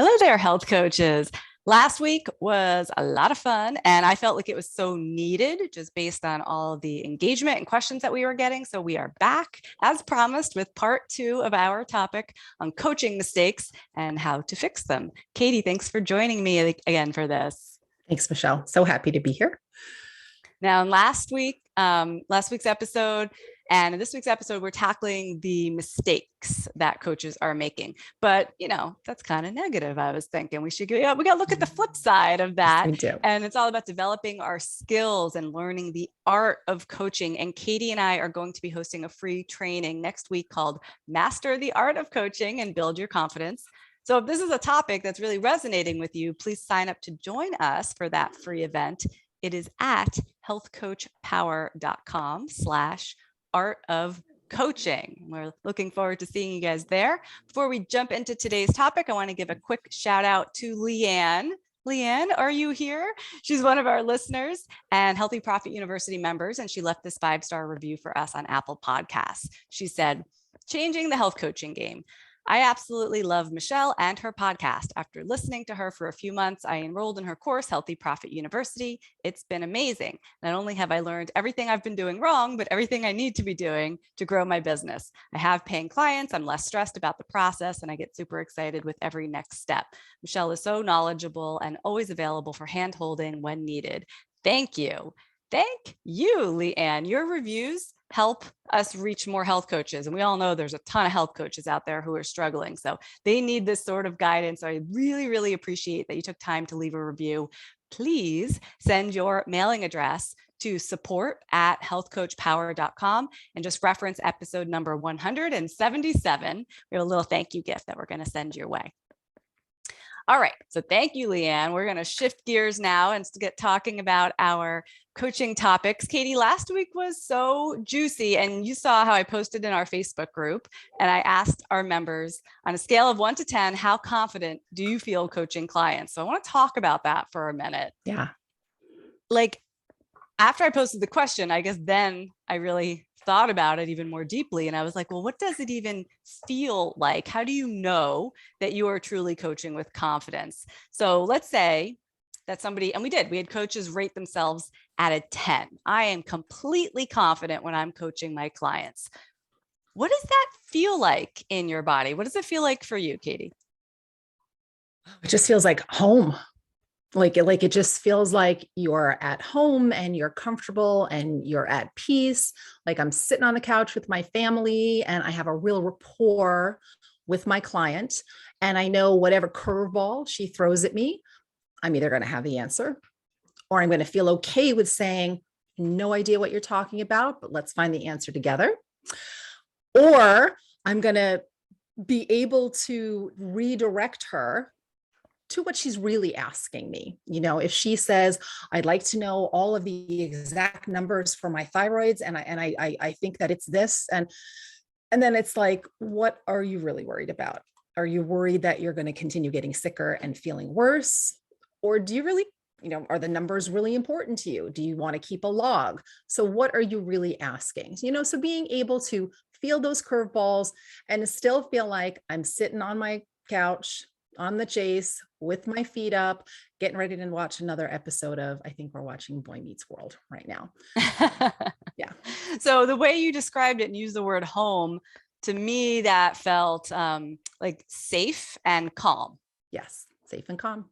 Hello there, health coaches. Last week was a lot of fun, and I felt like it was so needed just based on all the engagement and questions that we were getting. So we are back, as promised, with part 2 of our topic on coaching mistakes and how to fix them. Katie, thanks for joining me again for this. Thanks, Michelle. So happy to be here. Now, in last week's episode, and in this week's episode, we're tackling the mistakes that coaches are making. But, that's kind of negative. I was thinking we got to look at the flip side of that. Yes, we do. And it's all about developing our skills and learning the art of coaching. And Katie and I are going to be hosting a free training next week called Master the Art of Coaching and Build Your Confidence. So if this is a topic that's really resonating with you, please sign up to join us for that free event. It is at healthcoachpower.com/art of coaching. We're looking forward to seeing you guys there. Before we jump into today's topic, I want to give a quick shout out to Leanne. Leanne, are you here? She's one of our listeners and Healthy Profit University members, and she left this 5-star review for us on Apple Podcasts. She said, "Changing the health coaching game. I absolutely love Michelle and her podcast. After listening to her for a few months, I enrolled in her course, Healthy Profit University. It's been amazing. Not only have I learned everything I've been doing wrong, but everything I need to be doing to grow my business. I have paying clients. I'm less stressed about the process, and I get super excited with every next step. Michelle is so knowledgeable and always available for hand-holding when needed. Thank you." Thank you, Leanne. Your reviews help us reach more health coaches. And we all know there's a ton of health coaches out there who are struggling. So they need this sort of guidance. So I really, really appreciate that you took time to leave a review. Please send your mailing address to support@healthcoachpower.com and just reference episode number 177. We have a little thank you gift that we're going to send your way. All right. So thank you, Leanne. We're going to shift gears now and get talking about our coaching topics. Katie, last week was so juicy, and you saw how I posted in our Facebook group, and I asked our members on a scale of 1 to 10, how confident do you feel coaching clients? So I want to talk about that for a minute. Yeah. Like, after I posted the question, I guess then I really thought about it even more deeply. And I was like, well, what does it even feel like? How do you know that you are truly coaching with confidence? So let's say that somebody, and we had coaches rate themselves at a 10. I am completely confident when I'm coaching my clients. What does that feel like in your body? What does it feel like for you, Katie? It just feels like home. Like it just feels like you're at home and you're comfortable and you're at peace. Like I'm sitting on the couch with my family and I have a real rapport with my client. And I know whatever curveball she throws at me, I'm either going to have the answer or I'm going to feel okay with saying, no idea what you're talking about, but let's find the answer together. Or I'm going to be able to redirect her to what she's really asking me. If she says, I'd like to know all of the exact numbers for my thyroids, and I think that it's this, and then it's like, what are you really worried about? Are you worried that you're going to continue getting sicker and feeling worse? Or do you really, are the numbers really important to you? Do you want to keep a log? So what are you really asking? So being able to feel those curveballs and still feel like I'm sitting on my couch on the chase with my feet up, getting ready to watch another episode of, I think we're watching Boy Meets World right now. Yeah. So the way you described it and used the word home, to me, that felt like safe and calm. Yes. Safe and calm.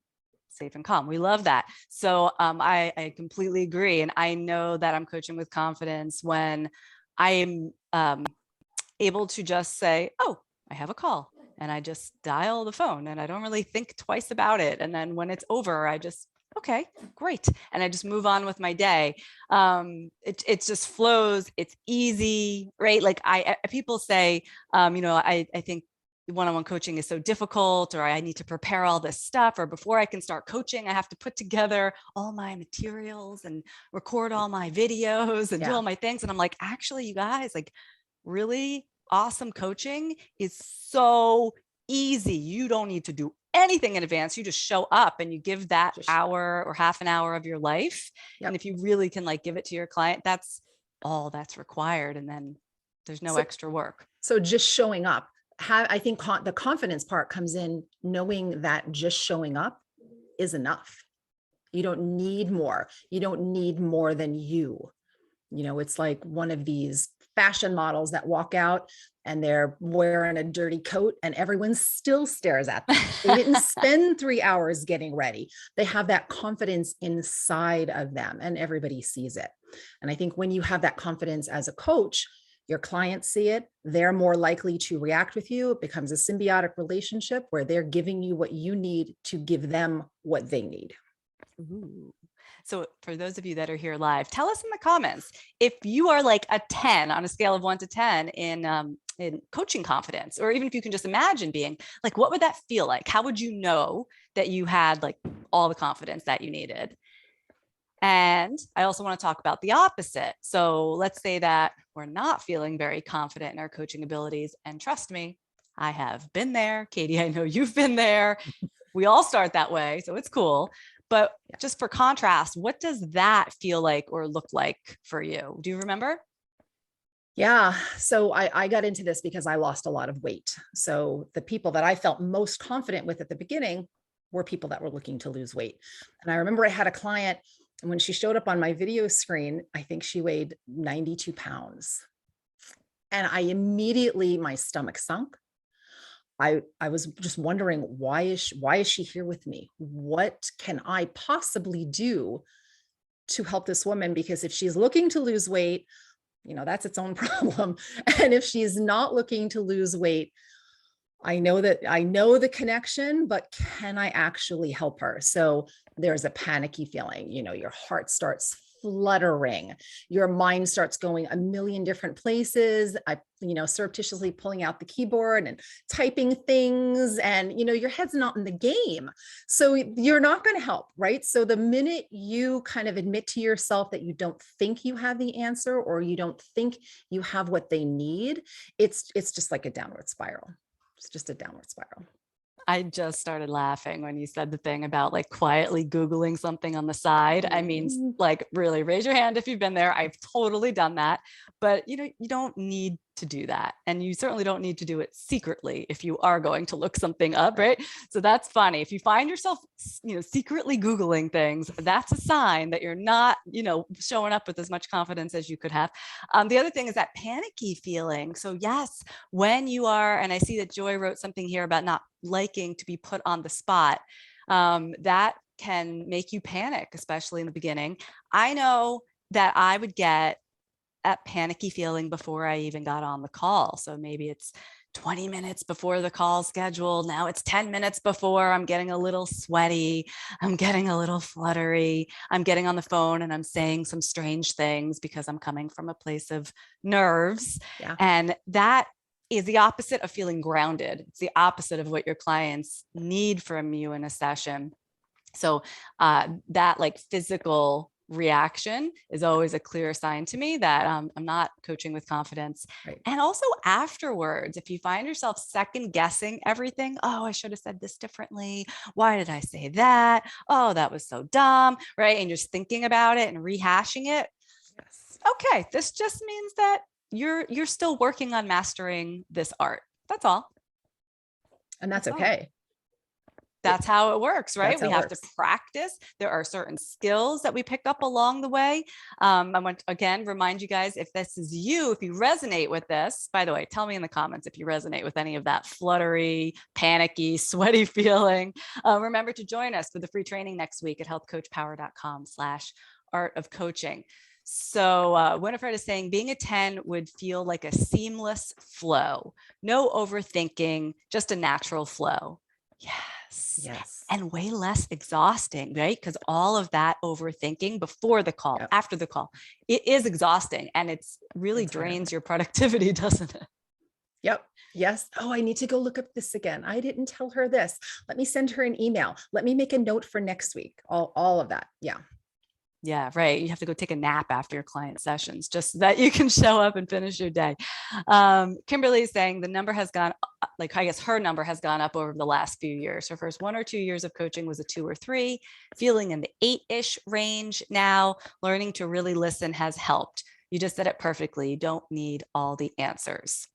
Safe and calm. We love that. So I completely agree. And I know that I'm coaching with confidence when I am able to just say, oh, I have a call. And I just dial the phone and I don't really think twice about it. And then when it's over, I just, okay, great. And I just move on with my day. It just flows. It's easy, right? Like people say, I think one-on-one coaching is so difficult, or I need to prepare all this stuff, or before I can start coaching, I have to put together all my materials and record all my videos and do all my things. And I'm like, actually, you guys, like, really awesome coaching is so easy. You don't need to do anything in advance. You just show up and you give that hour or half an hour of your life. Yep. And if you really can give it to your client, that's all that's required. And then there's no extra work. So just showing up, I think the confidence part comes in knowing that just showing up is enough. You don't need more. You don't need more than you. It's like one of these fashion models that walk out and they're wearing a dirty coat and everyone still stares at them. They didn't spend 3 hours getting ready. They have that confidence inside of them and everybody sees it. And I think when you have that confidence as a coach, your clients see it, they're more likely to react with you. It becomes a symbiotic relationship where they're giving you what you need to give them what they need. Ooh. So for those of you that are here live, tell us in the comments if you are like a 10 on a scale of 1 to 10 in coaching confidence, or even if you can just imagine being like, what would that feel like? How would you know that you had like all the confidence that you needed? And I also want to talk about the opposite. So let's say that we're not feeling very confident in our coaching abilities. And trust me, I have been there. Katie, I know you've been there. We all start that way. So it's cool. But just for contrast, what does that feel like or look like for you? Do you remember? Yeah. So I got into this because I lost a lot of weight. So the people that I felt most confident with at the beginning were people that were looking to lose weight. And I remember I had a client, and when she showed up on my video screen, I think she weighed 92 pounds. And my stomach sunk. I was just wondering, why is she here with me? What can I possibly do to help this woman? Because if she's looking to lose weight, that's its own problem. And if she's not looking to lose weight, I know the connection, but can I actually help her? So there's a panicky feeling, your heart starts fluttering, your mind starts going a million different places. Surreptitiously pulling out the keyboard and typing things, and your head's not in the game. So you're not going to help, right? So the minute you kind of admit to yourself that you don't think you have the answer, or you don't think you have what they need, it's just like a downward spiral. It's just a downward spiral. I just started laughing when you said the thing about like quietly Googling something on the side. I mean, like really raise your hand if you've been there. I've totally done that, but you don't need to do that. And you certainly don't need to do it secretly if you are going to look something up, right? So that's funny. If you find yourself, secretly Googling things, that's a sign that you're not, showing up with as much confidence as you could have. The other thing is that panicky feeling. So yes, when you are, and I see that Joy wrote something here about not liking to be put on the spot, that can make you panic, especially in the beginning. I know that I would get that panicky feeling before I even got on the call. So maybe it's 20 minutes before the call scheduled. Now it's 10 minutes before. I'm getting a little sweaty. I'm getting a little fluttery. I'm getting on the phone and I'm saying some strange things because I'm coming from a place of nerves. Yeah. And that is the opposite of feeling grounded. It's the opposite of what your clients need from you in a session. So that like physical reaction is always a clear sign to me that I'm not coaching with confidence. Right. And also afterwards, if you find yourself second guessing everything, oh, I should have said this differently. Why did I say that? Oh, that was so dumb, right? And you're just thinking about it and rehashing it. Yes. Okay, this just means that you're still working on mastering this art. That's all. And that's okay. That's how it works, right? We have to practice. There are certain skills that we pick up along the way. I want to, again, remind you guys, if this is you, if you resonate with this, by the way, tell me in the comments if you resonate with any of that fluttery, panicky, sweaty feeling. Remember to join us for the free training next week at healthcoachpower.com/art of coaching. So Winifred is saying being a 10 would feel like a seamless flow, no overthinking, just a natural flow. Yes. And way less exhausting, right? Because all of that overthinking before the call, after the call, it is exhausting and it's really drains your productivity, doesn't it? Yep. Yes. Oh, I need to go look up this again. I didn't tell her this. Let me send her an email. Let me make a note for next week. All of that. Yeah. Yeah, right. You have to go take a nap after your client sessions just so that you can show up and finish your day. Kimberly is saying the number has gone, like, I guess her number has gone up over the last few years. Her first 1 or 2 years of coaching was a 2 or 3, feeling in the 8-ish range now. Learning to really listen has helped. You just said it perfectly. You don't need all the answers.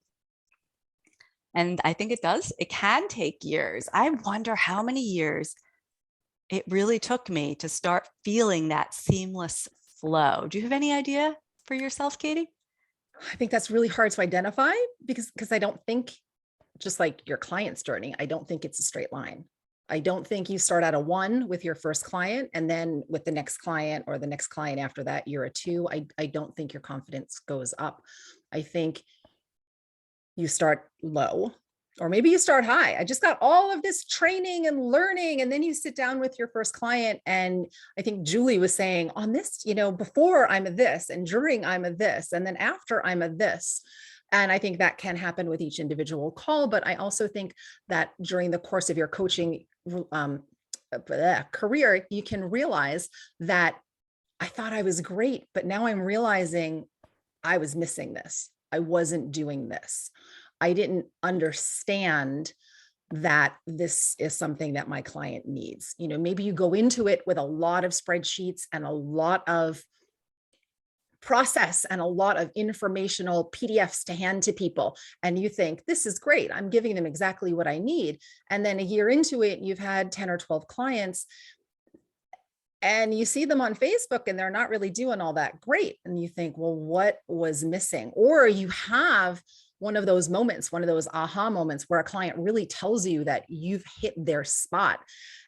And I think it can take years. I wonder how many years it really took me to start feeling that seamless flow. Do you have any idea for yourself, Katie? I think that's really hard to identify because I don't think, just like your client's journey, I don't think it's a straight line. I don't think you start at a 1 with your first client, and then with the next client or the next client after that, you're a 2. I don't think your confidence goes up. I think you start low, or maybe you start high. I just got all of this training and learning. And then you sit down with your first client. And I think Julie was saying on this, before I'm a this, and during I'm a this, and then after I'm a this. And I think that can happen with each individual call. But I also think that during the course of your coaching career, you can realize that I thought I was great, but now I'm realizing I was missing this. I wasn't doing this. I didn't understand that this is something that my client needs. Maybe you go into it with a lot of spreadsheets and a lot of process and a lot of informational PDFs to hand to people. And you think, this is great. I'm giving them exactly what I need. And then a year into it, you've had 10 or 12 clients and you see them on Facebook and they're not really doing all that great. And you think, well, what was missing? Or you have one of those moments, one of those aha moments where a client really tells you that you've hit their spot.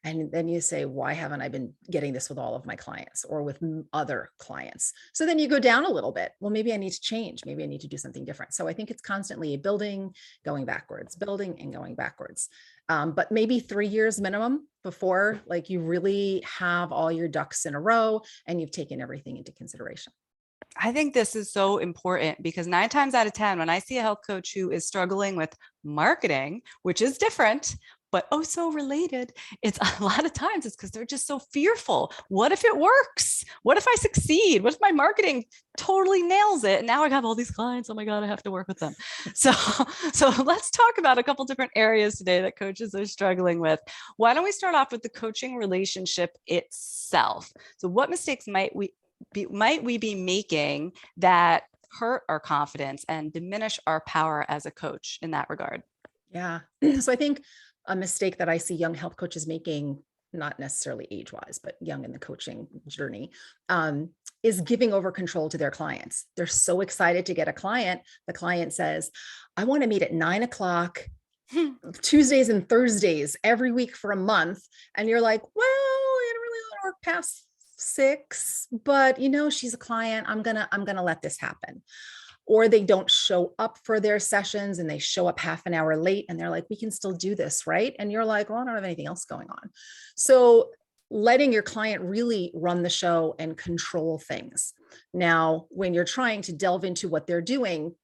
And then you say, why haven't I been getting this with all of my clients or with other clients? So then you go down a little bit. Well, maybe I need to change. Maybe I need to do something different. So I think it's constantly building, going backwards, building and going backwards. But maybe 3 years minimum before like you really have all your ducks in a row and you've taken everything into consideration. I think this is so important because 9 times out of 10, when I see a health coach who is struggling with marketing, which is different, but oh so related, it's a lot of times it's because they're just so fearful. What if it works? What if I succeed? What if my marketing totally nails it? And now I have all these clients. Oh my God, I have to work with them. So let's talk about a couple different areas today that coaches are struggling with. Why don't we start off with the coaching relationship itself? So what mistakes might we be making that hurt our confidence and diminish our power as a coach in that regard? Yeah. So I think a mistake that I see young health coaches making, not necessarily age-wise, but young in the coaching journey, is giving over control to their clients. They're so excited to get a client. The client says, I want to meet at 9:00 Tuesdays and Thursdays every week for a month. And you're like, well, I don't really want to work past 6, but she's a client. I'm gonna let this happen. Or they don't show up for their sessions and they show up half an hour late and they're like, we can still do this, right? And you're like, well, I don't have anything else going on. So letting your client really run the show and control things. Now, when you're trying to delve into what they're doing,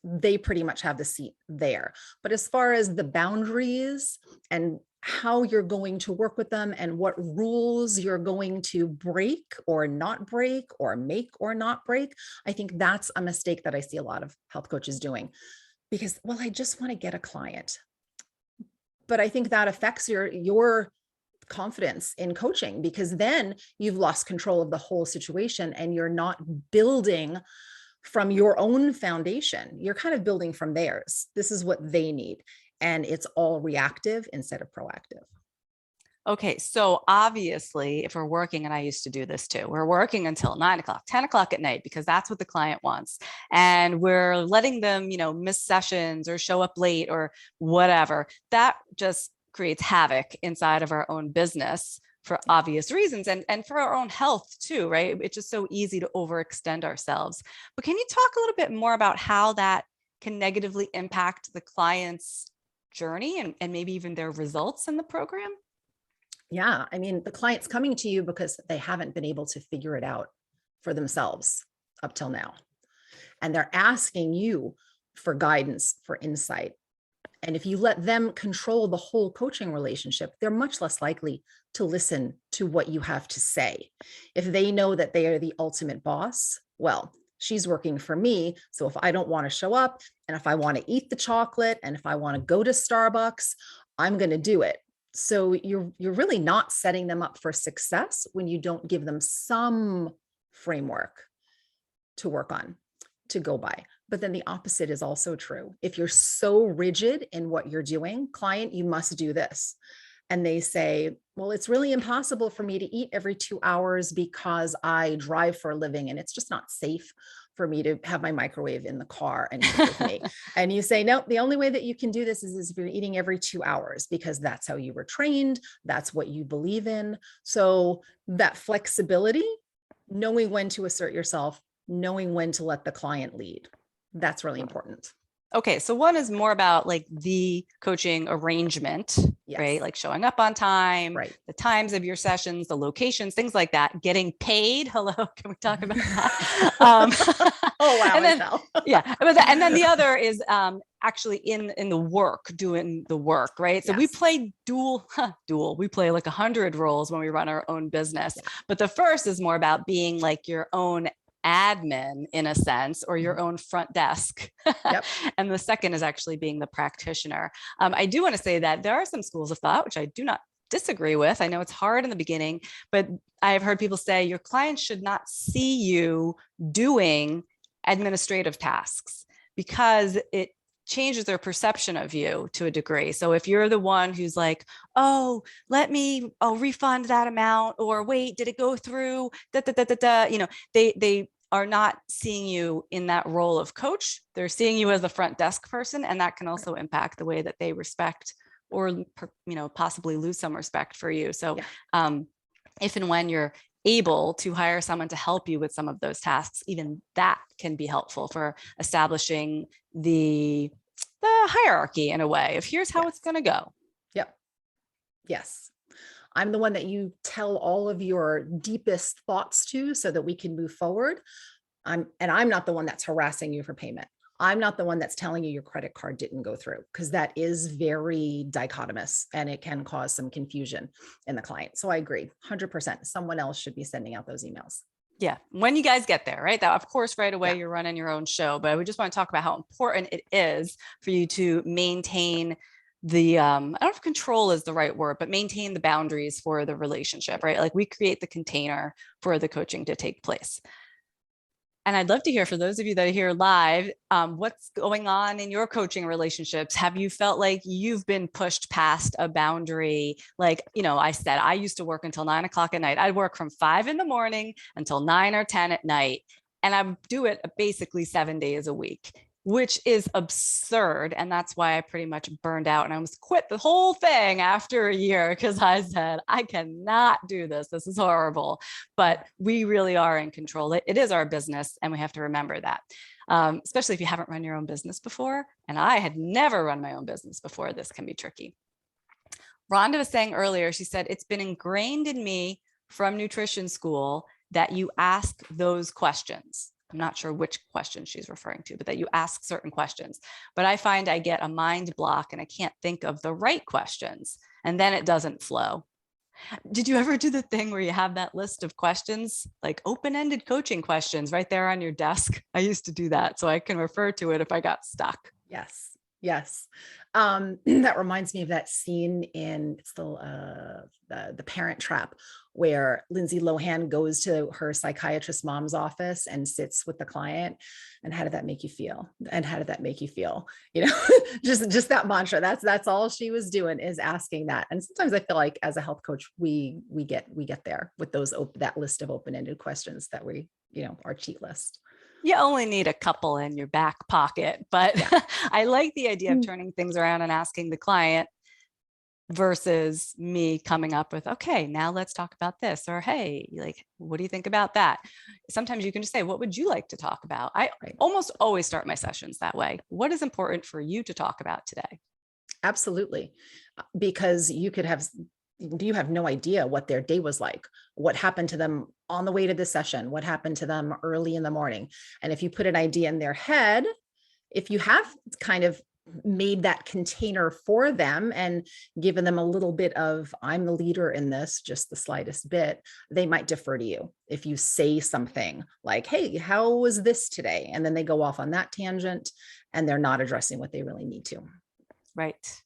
they pretty much have the seat there. But as far as the boundaries and how you're going to work with them and what rules you're going to break or not break or make or not break, I think that's a mistake that I see a lot of health coaches doing because, well, I just want to get a client. But I think that affects your confidence in coaching because then you've lost control of the whole situation and you're not building from your own foundation. You're kind of building from theirs. This is what they need. And it's all reactive instead of proactive. Okay, so obviously, if we're working, and I used to do this too, we're working until 9:00, 10:00 at night because that's what the client wants. And we're letting them, miss sessions or show up late or whatever. That just creates havoc inside of our own business for obvious reasons and for our own health too, right? It's just so easy to overextend ourselves. But can you talk a little bit more about how that can negatively impact the client's journey and maybe even their results in the program? Yeah. I mean, the client's coming to you because they haven't been able to figure it out for themselves up till now. And they're asking you for guidance, for insight. And if you let them control the whole coaching relationship, they're much less likely to listen to what you have to say. If they know that they are the ultimate boss, well, she's working for me. So if I don't want to show up and if I want to eat the chocolate and if I want to go to Starbucks, I'm going to do it. So you're really not setting them up for success when you don't give them some framework to work on, to go by. But then the opposite is also true. If you're so rigid in what you're doing, client, you must do this. And they say, well, it's really impossible for me to eat every 2 hours because I drive for a living and it's just not safe for me to have my microwave in the car and cook with me. And you say, no, the only way that you can do this is if you're eating every 2 hours, because that's how you were trained. That's what you believe in. So that flexibility, knowing when to assert yourself, knowing when to let the client lead, that's really important. Okay, so one is more about like the coaching arrangement, Yes. right? Like showing up on time, Right. the times of your sessions, the locations, things like that. Getting paid. Hello, can we talk about that? Oh wow! And then, yeah, and then the other is actually in the work, doing the work, right? So Yes. we play dual. We play like 100 roles when we run our own business. Yeah. But the first is more about being like your own admin in a sense, or your own front desk. Yep. And the second is actually being the practitioner. I do want to say that there are some schools of thought, which I do not disagree with. I know it's hard in the beginning, but I've heard people say your clients should not see you doing administrative tasks because it changes their perception of you to a degree. So if you're the one who's like, oh, I'll refund that amount, or wait, did it go through? They are not seeing you in that role of coach. They're seeing you as a front desk person, and that can also impact the way that they respect or possibly lose some respect for you. So if and when you're able to hire someone to help you with some of those tasks, even that can be helpful for establishing the hierarchy in a way of here's how it's going to go. Yep. Yes. I'm the one that you tell all of your deepest thoughts to so that we can move forward. I'm not the one that's harassing you for payment. I'm not the one that's telling you your credit card didn't go through, because that is very dichotomous and it can cause some confusion in the client. So I agree 100%. Someone else should be sending out those emails. Yeah. When you guys get there, right? That of course, right away, you're running your own show, but we just want to talk about how important it is for you to maintain the, I don't know if control is the right word, but maintain the boundaries for the relationship, right? Like we create the container for the coaching to take place. And I'd love to hear, for those of you that are here live, what's going on in your coaching relationships? Have you felt like you've been pushed past a boundary? Like, I said, I used to work until 9 o'clock at night. I'd work from 5 in the morning until 9 or 10 at night. And I would do it basically 7 days a week, which is absurd. And that's why I pretty much burned out and I almost quit the whole thing after a year, because I said, I cannot do this. This is horrible. But we really are in control. It is our business. And we have to remember that, especially if you haven't run your own business before. And I had never run my own business before. This can be tricky. Rhonda was saying earlier, she said, it's been ingrained in me from nutrition school that you ask those questions. I'm not sure which question she's referring to, but that you ask certain questions. But I find I get a mind block and I can't think of the right questions, and then it doesn't flow. Did you ever do the thing where you have that list of questions, like open-ended coaching questions right there on your desk? I used to do that so I can refer to it if I got stuck. Yes. Yes. That reminds me of that scene in the Parent Trap, where Lindsay Lohan goes to her psychiatrist mom's office and sits with the client. And how did that make you feel? And how did that make you feel? Just that mantra. That's all she was doing, is asking that. And sometimes I feel like as a health coach, we get there with that list of open-ended questions that our cheat list. You only need a couple in your back pocket, but I like the idea of turning things around and asking the client versus me coming up with, okay, now let's talk about this, or, hey, like, what do you think about that? Sometimes you can just say, what would you like to talk about? I almost always start my sessions that way. What is important for you to talk about today? Absolutely. Because you have no idea what their day was like, what happened to them on the way to the session, what happened to them early in the morning. And if you put an idea in their head, if you have kind of made that container for them and given them a little bit of, I'm the leader in this, just the slightest bit, they might defer to you. If you say something like, hey, how was this today? And then they go off on that tangent and they're not addressing what they really need to. Right.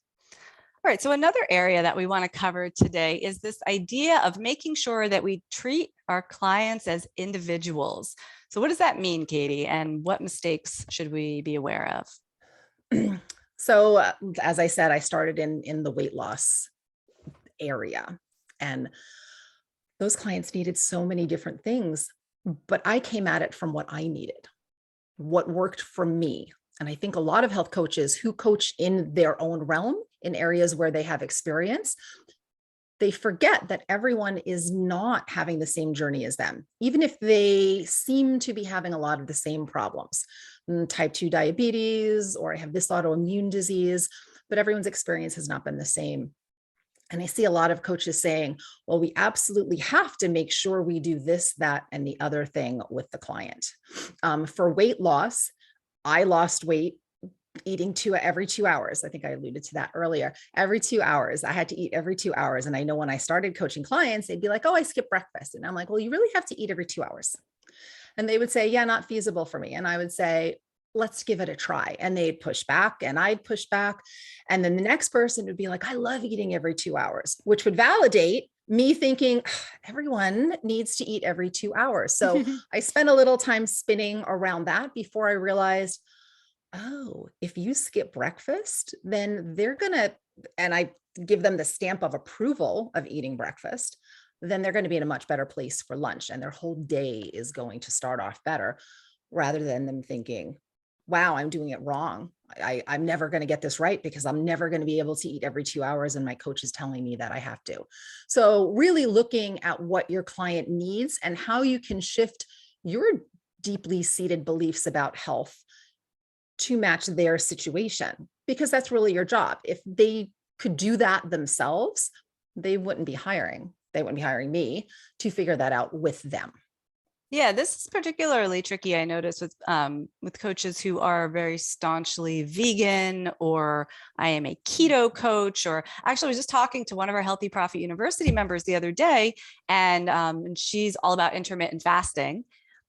All right. So another area that we want to cover today is this idea of making sure that we treat our clients as individuals. So what does that mean, Katie? And what mistakes should we be aware of? So as I said, I started in the weight loss area, and those clients needed so many different things, but I came at it from what I needed, what worked for me. And I think a lot of health coaches who coach in their own realm, in areas where they have experience, they forget that everyone is not having the same journey as them, even if they seem to be having a lot of the same problems, type 2 diabetes, or I have this autoimmune disease, but everyone's experience has not been the same. And I see a lot of coaches saying, well, we absolutely have to make sure we do this, that, and the other thing with the client. For weight loss, I lost weight eating every 2 hours. I think I alluded to that earlier. Every 2 hours, I had to eat every 2 hours. And I know when I started coaching clients, they'd be like, oh, I skip breakfast. And I'm like, well, you really have to eat every 2 hours. And they would say, yeah, not feasible for me. And I would say, let's give it a try. And they'd push back and I'd push back. And then the next person would be like, I love eating every 2 hours, which would validate me thinking everyone needs to eat every 2 hours. So I spent a little time spinning around that before I realized, oh, if you skip breakfast, then they're going to, and I give them the stamp of approval of eating breakfast, then they're going to be in a much better place for lunch. And their whole day is going to start off better, rather than them thinking, wow, I'm doing it wrong. I'm never going to get this right because I'm never going to be able to eat every 2 hours. And my coach is telling me that I have to. So really looking at what your client needs and how you can shift your deeply seated beliefs about health to match their situation, because that's really your job. If they could do that themselves, they wouldn't be hiring. They wouldn't be hiring me to figure that out with them. Yeah, this is particularly tricky, I notice, with coaches who are very staunchly vegan, or I am a keto coach, or actually I was just talking to one of our Healthy Profit University members the other day, and she's all about intermittent fasting.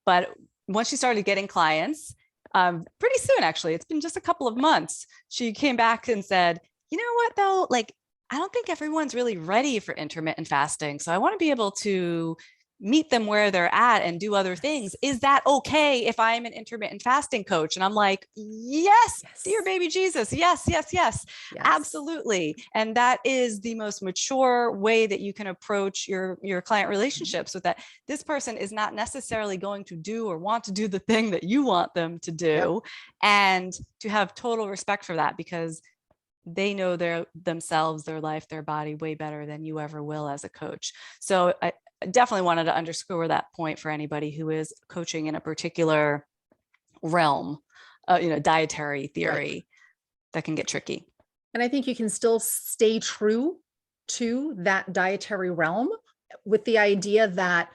But once she started getting clients, pretty soon, actually, it's been just a couple of months, she came back and said, you know what, though, like, I don't think everyone's really ready for intermittent fasting. So I want to be able to meet them where they're at and do other things. Is that okay if I'm an intermittent fasting coach? And I'm like, yes, dear baby Jesus. Yes, yes, yes, absolutely. And that is the most mature way that you can approach your client relationships, with that this person is not necessarily going to do or want to do the thing that you want them to do. And to have total respect for that, because they know themselves, their life, their body way better than you ever will as a coach. So I definitely wanted to underscore that point for anybody who is coaching in a particular realm, dietary theory, that can get tricky. And I think you can still stay true to that dietary realm with the idea that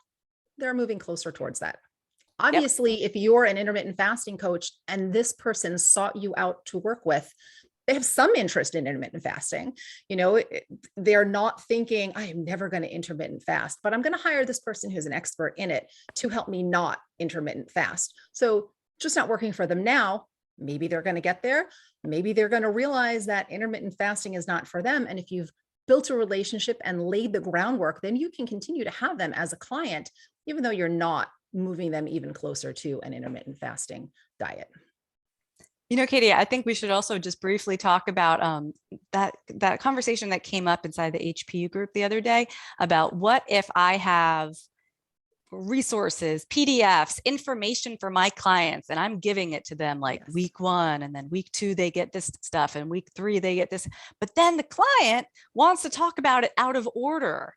they're moving closer towards that. Obviously, if you're an intermittent fasting coach and this person sought you out to work with, they have some interest in intermittent fasting. They're not thinking, I am never going to intermittent fast, but I'm going to hire this person who's an expert in it to help me not intermittent fast. So just not working for them now. Maybe they're going to get there. Maybe they're going to realize that intermittent fasting is not for them. And if you've built a relationship and laid the groundwork, then you can continue to have them as a client, even though you're not moving them even closer to an intermittent fasting diet. Katie, I think we should also just briefly talk about that conversation that came up inside the HPU group the other day about what if I have resources, PDFs, information for my clients, and I'm giving it to them like week 1, and then week 2, they get this stuff, and week 3, they get this. But then the client wants to talk about it out of order.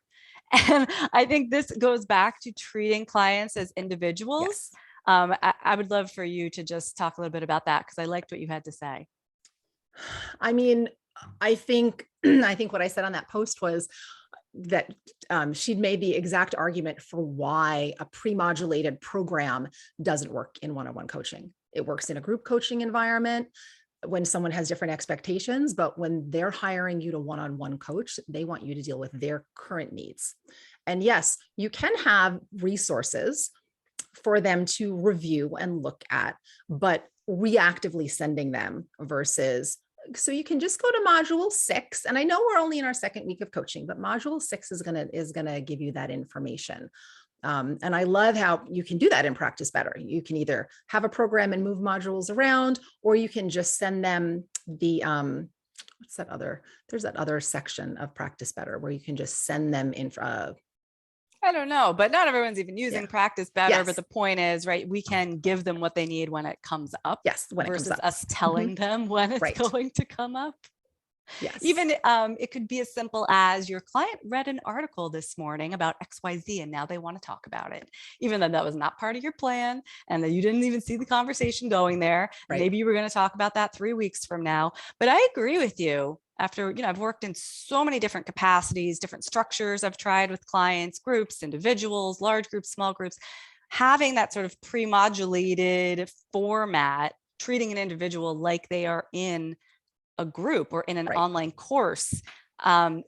And I think this goes back to treating clients as individuals. I would love for you to just talk a little bit about that, because I liked what you had to say. I mean, I think what I said on that post was that she'd made the exact argument for why a premodulated program doesn't work in one-on-one coaching. It works in a group coaching environment when someone has different expectations, but when they're hiring you to one-on-one coach, they want you to deal with their current needs. And yes, you can have resources for them to review and look at, but reactively sending them versus, so you can just go to module 6. And I know we're only in our second week of coaching, but module 6 is going to give you that information. And I love how you can do that in Practice Better. You can either have a program and move modules around, or you can just send them the, there's that other section of Practice Better where you can just send them in. I don't know, but not everyone's even using Practice Better. Yes. But the point is, right, we can give them what they need when it comes up. Yes, when it comes versus up. us telling them when it's going to come up. Yes. Even it could be as simple as your client read an article this morning about XYZ and now they want to talk about it, even though that was not part of your plan and that you didn't even see the conversation going there. Right. Maybe you were going to talk about that 3 weeks from now. But I agree with you. After, I've worked in so many different capacities, different structures I've tried with clients, groups, individuals, large groups, small groups, having that sort of pre-modulated format, treating an individual like they are in a group or in an online course,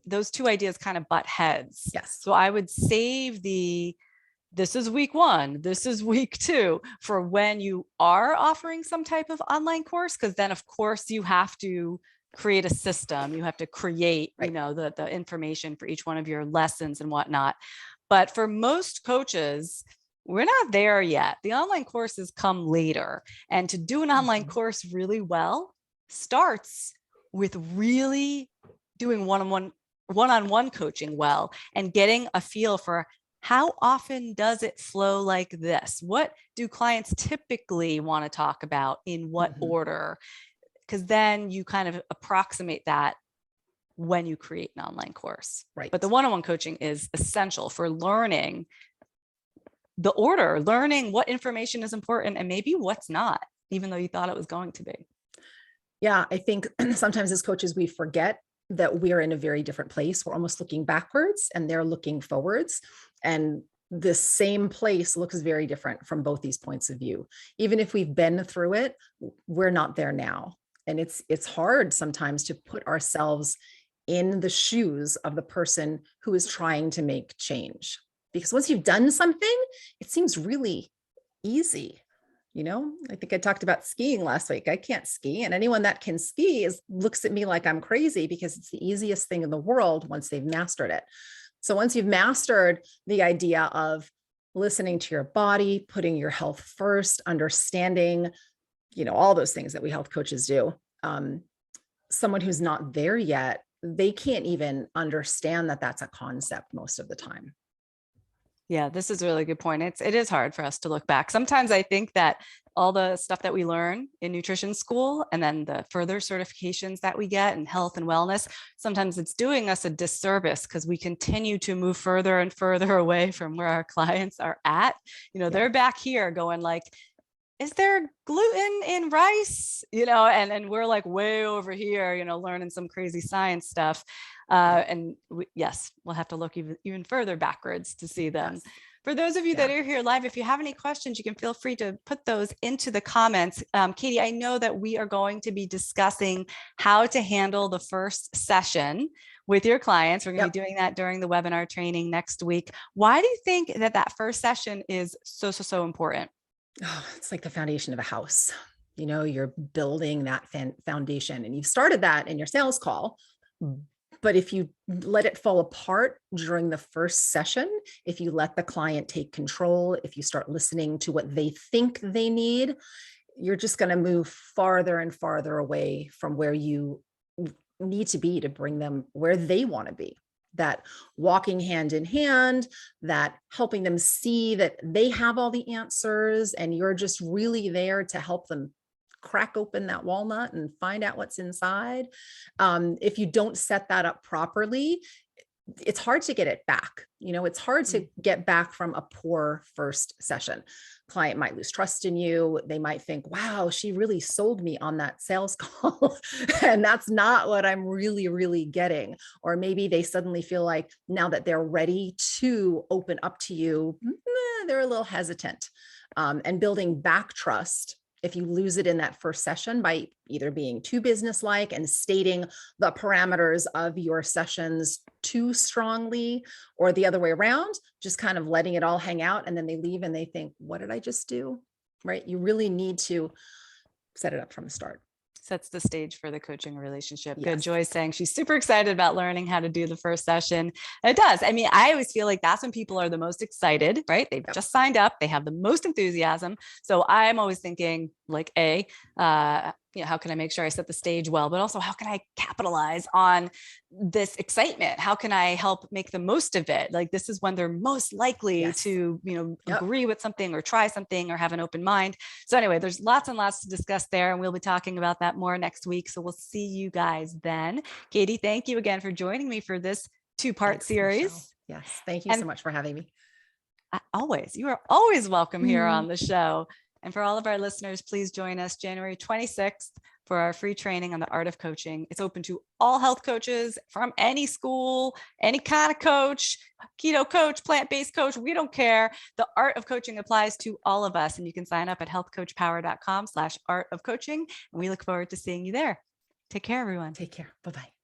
those two ideas kind of butt heads. Yes. So I would save this is week 1, this is week 2 for when you are offering some type of online course, because then of course you have to create a system. You have to create, the information for each one of your lessons and whatnot. But for most coaches, we're not there yet. The online courses come later. And to do an online course really well starts with really doing one-on-one coaching well and getting a feel for how often does it flow like this? What do clients typically want to talk about in what order? Because then you kind of approximate that when you create an online course. Right. But the one-on-one coaching is essential for learning the order, learning what information is important and maybe what's not, even though you thought it was going to be. Yeah, I think sometimes as coaches, we forget that we're in a very different place. We're almost looking backwards and they're looking forwards. And the same place looks very different from both these points of view. Even if we've been through it, we're not there now. And it's hard sometimes to put ourselves in the shoes of the person who is trying to make change. Because once you've done something, it seems really easy. I think I talked about skiing last week. I can't ski. And anyone that can ski looks at me like I'm crazy because it's the easiest thing in the world once they've mastered it. So once you've mastered the idea of listening to your body, putting your health first, understanding, all those things that we health coaches do, someone who's not there yet, they can't even understand that that's a concept most of the time. Yeah, this is a really good point. It is hard for us to look back. Sometimes I think that all the stuff that we learn in nutrition school and then the further certifications that we get in health and wellness, sometimes it's doing us a disservice because we continue to move further and further away from where our clients are at. They're back here going like, is there gluten in rice? And we're like way over here, learning some crazy science stuff. We'll have to look even further backwards to see them. Yes. For those of you that are here live, if you have any questions, you can feel free to put those into the comments. Katie, I know that we are going to be discussing how to handle the first session with your clients. We're going to be doing that during the webinar training next week. Why do you think that first session is so important? Oh, it's like the foundation of a house. You're building that foundation and you've started that in your sales call. But if you let it fall apart during the first session, if you let the client take control, if you start listening to what they think they need, you're just going to move farther and farther away from where you need to be to bring them where they want to be. That walking hand in hand, that helping them see that they have all the answers and you're just really there to help them crack open that walnut and find out what's inside. If you don't set that up properly, it's hard to get it back. It's hard to get back from a poor first session. Client might lose trust in you. They might think, wow, she really sold me on that sales call. And that's not what I'm really, really getting. Or maybe they suddenly feel like now that they're ready to open up to you, they're a little hesitant. And building back trust, if you lose it in that first session by either being too businesslike and stating the parameters of your sessions too strongly, or the other way around, just kind of letting it all hang out and then they leave and they think, what did I just do? Right? You really need to set it up from the start. sets the stage for the coaching relationship. Yes. Good. Joy's saying she's super excited about learning how to do the first session. And it does. I mean, I always feel like that's when people are the most excited, right? They've just signed up. They have the most enthusiasm. So I'm always thinking like, how can I make sure I set the stage well, but also how can I capitalize on this excitement? How can I help make the most of it? Like, this is when they're most likely to, agree with something or try something or have an open mind. So anyway, there's lots and lots to discuss there, and we'll be talking about that more next week. So we'll see you guys then. Katie, thank you again for joining me for this two-part series. Michelle. Yes. Thank you so much for having me. You are always welcome here on the show. And for all of our listeners, please join us January 26th for our free training on the art of coaching. It's open to all health coaches from any school, any kind of coach, keto coach, plant-based coach, we don't care. The art of coaching applies to all of us. And you can sign up at healthcoachpower.com/art of coaching. And we look forward to seeing you there. Take care, everyone. Take care. Bye-bye.